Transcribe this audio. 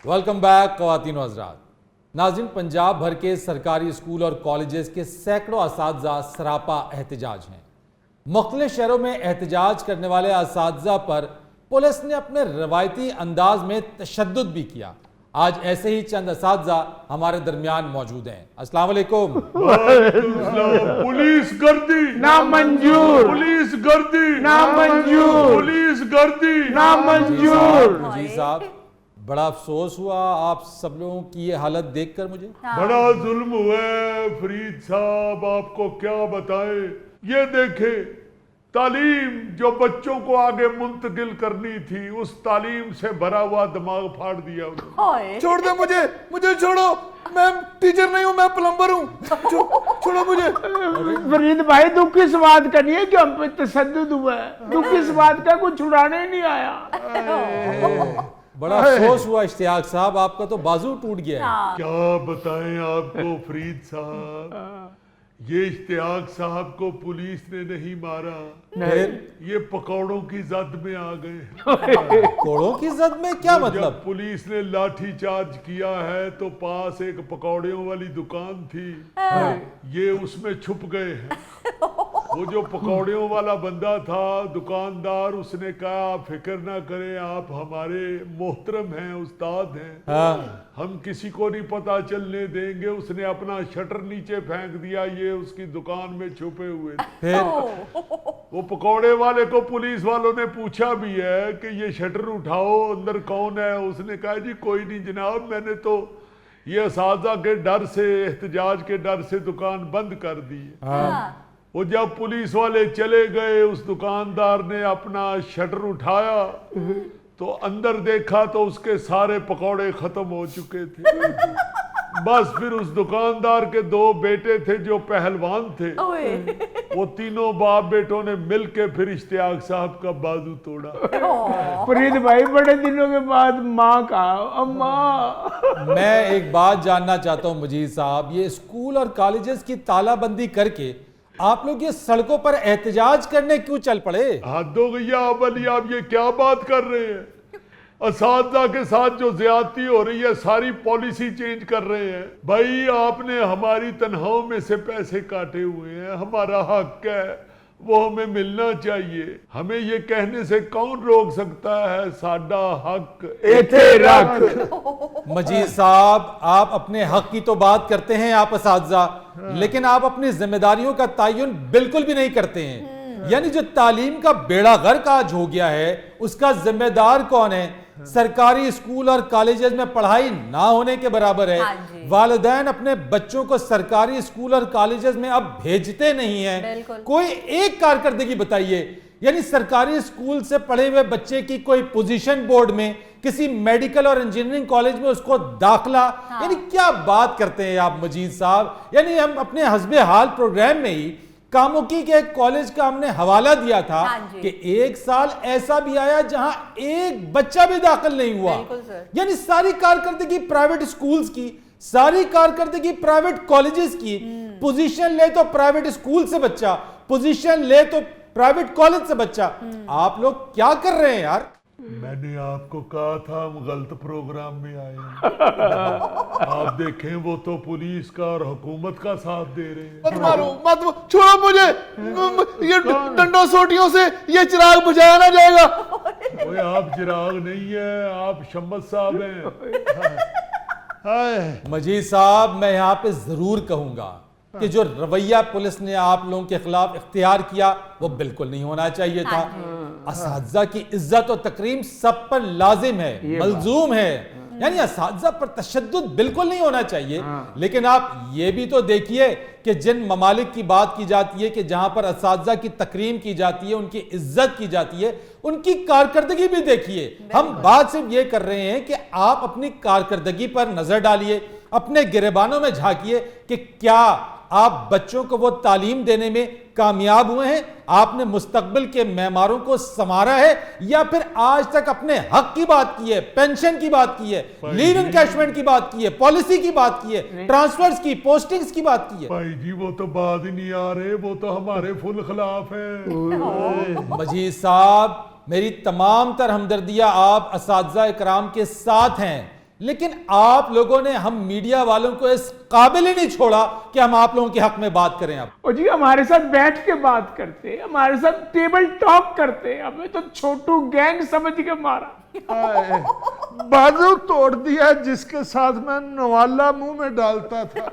Welcome back ख़वातीन और हज़रात। नाज़रीन, पंजाब भर के सरकारी स्कूल और कॉलेजेस के सैकड़ों असातिज़ा सरापा एहतजाज हैं। मुख्तलिफ शहरों में एहतजाज करने वाले असातिज़ा पर पुलिस ने अपने रवायती अंदाज में तशद्दुद भी किया। आज ऐसे ही चंद असातिज़ा हमारे दरमियान मौजूद हैं। अस्सलाम वालेकुम। पुलिस गर्दी ना मंजूर, पुलिस गर्दी ना मंजूर, पुलिस गर्दी ना मंजूर। जी साहब, बड़ा अफसोस हुआ आप सब लोगों की ये हालत देखकर मुझे। बड़ा जुल्म हुआ है फरीद साहब, आपको क्या बताएं। ये देखे, तालीम जो बच्चों को आगे मुंतकिल करनी थी, उस तालीम से भरा हुआ दिमाग फाड़ दिया उन्होंने। छोड़ दे मुझे छोड़ो, मैं टीचर नहीं हूँ, मैं प्लम्बर हूँ, छोड़ो मुझे। फरीद भाई, दुख किस बात का नहीं है कि हम पे तशद्दुद हुआ है, दुख किस बात का, कुछ छुड़ाने ही नहीं आया। बड़ा अफसोस हुआ इश्तियाक साहब, आपका तो बाजू टूट गया है। क्या बताएं आपको फरीद साहब, ये इश्तियाक साहब को पुलिस ने नहीं मारा, ये पकौड़ों की जद में आ गए। कोड़ों की जद में क्या मतलब? जब पुलिस ने लाठी चार्ज किया है तो पास एक पकौड़ियों वाली दुकान थी, ये उसमें छुप गए हैं। वो जो पकौड़ियों वाला बंदा था दुकानदार, उसने कहा आप फिक्र ना करें, आप हमारे मोहतरम हैं, उस्ताद हैं, हम किसी को नहीं पता चलने देंगे। उसने अपना शटर नीचे फेंक दिया, ये उसकी दुकान में छुपे हुए थे। वो पकौड़े वाले को पुलिस वालों ने पूछा भी है कि ये शटर उठाओ, अंदर कौन है। उसने कहा जी कोई नहीं जनाब, मैंने तो ये असातिज़ा के डर से, एहतजाज के डर से दुकान बंद कर दी। वो जब पुलिस वाले चले गए, उस दुकानदार ने अपना शटर उठाया तो अंदर देखा तो उसके सारे पकौड़े खत्म हो चुके थे। बस फिर उस दुकानदार के दो बेटे थे जो पहलवान थे, वो तीनों बाप बेटों ने मिलके फिर इश्तियाक साहब का बाजू तोड़ा। फरीद भाई, बड़े दिनों के बाद माँ का, अम्मा। मैं एक बात जानना चाहता हूँ मजीद साहब, ये स्कूल और कॉलेजेस की तालाबंदी करके आप लोग ये सड़कों पर एहतजाज करने क्यों चल पड़े? हद हो गई है अली, आप ये क्या बात कर रहे हैं। असातिज़ा के साथ जो ज्यादती हो रही है, सारी पॉलिसी चेंज कर रहे हैं। भाई आपने हमारी तनख्वाहों में से पैसे काटे हुए हैं, हमारा हक है, वो हमें मिलना चाहिए। हमें ये कहने से कौन रोक सकता है, साडा हक एथे रख। मजीद साहब, आप अपने हक की तो बात करते हैं आप असातिज़ा, लेकिन आप अपनी जिम्मेदारियों का तयन बिल्कुल भी नहीं करते हैं। यानी जो तालीम का बेड़ा गर्क आज हो गया है, उसका जिम्मेदार कौन है? सरकारी स्कूल और कॉलेजेस में पढ़ाई ना होने के बराबर है। वालिदैन अपने बच्चों को सरकारी स्कूल और कॉलेजेस में अब भेजते नहीं हैं। कोई एक कारकर्दगी बताइए। यानी सरकारी स्कूल से पढ़े हुए बच्चे की कोई पोजीशन बोर्ड में, किसी मेडिकल और इंजीनियरिंग कॉलेज में उसको दाखला, यानी क्या बात करते हैं आप मजीद साहब। यानी हम अपने हस्बे हाल प्रोग्राम में ही कामुकी के एक कॉलेज का हमने हवाला दिया था कि एक साल ऐसा भी आया जहां एक बच्चा भी दाखिल नहीं हुआ। यानी सारी कारकर्दगी प्राइवेट स्कूल्स की, सारी कारकर्दगी प्राइवेट कॉलेजेस की। पोजीशन ले तो प्राइवेट स्कूल से बच्चा, पोजीशन ले तो प्राइवेट कॉलेज से बच्चा। आप लोग क्या कर रहे हैं यार? मैंने आपको कहा था हम गलत प्रोग्राम में आए हैं। आप देखें, वो तो पुलिस का और हुकूमत का साथ दे रहे हैं। मत मारो, मत छोड़ो मुझे, ये डंडों सोटियों से ये चिराग बुझाया ना जाएगा। ओए आप चिराग नहीं है, आप शम्मत साहब हैं। मजीद साहब, मैं यहाँ पे जरूर कहूंगा कि जो रवैया पुलिस ने आप लोगों के खिलाफ इख्तियार किया वो बिल्कुल नहीं होना चाहिए था। असातिज़ा की इज्जत और तकरीम सब पर लाजिम है, मलजूम है। यानी असातिज़ा पर तशद्दुद बिल्कुल नहीं होना चाहिए। लेकिन आप ये भी तो देखिए कि जिन ममालिक की बात की जाती है कि जहां पर असातिज़ा की तकरीम की जाती है, उनकी इज्जत की जाती है, उनकी कारकर्दगी भी देखिए। हम बात सिर्फ ये कर रहे हैं कि आप अपनी कारकर्दगी पर नजर डालिए, अपने गिरेबानों में झांकिए कि क्या आप बच्चों को वो तालीम देने में कामयाब हुए हैं, आपने मुस्तकबिल के मेमारों को संवारा है, या फिर आज तक अपने हक की बात की है, पेंशन की बात की है, लीव एनकैशमेंट की बात की है, पॉलिसी की बात की है, ट्रांसफर्स की, पोस्टिंग्स की बात की है। भाई जी वो तो बात ही नहीं आ रहे, वो तो हमारे फुल खिलाफ है। मजीद साहब, मेरी तमाम तर हमदर्दियां आप असातिज़ा इकराम के साथ हैं, لیکن آپ لوگوں نے ہم میڈیا والوں کو اس قابل ہی نہیں چھوڑا کہ ہم آپ لوگوں کے حق میں بات کریں. اب اور جی ہمارے ساتھ بیٹھ کے بات کرتے, ہمارے ساتھ ٹیبل ٹاک کرتے, ہمیں تو چھوٹو گینگ سمجھ کے مارا. بازو توڑ دیا جس کے ساتھ میں نوالا منہ میں ڈالتا تھا.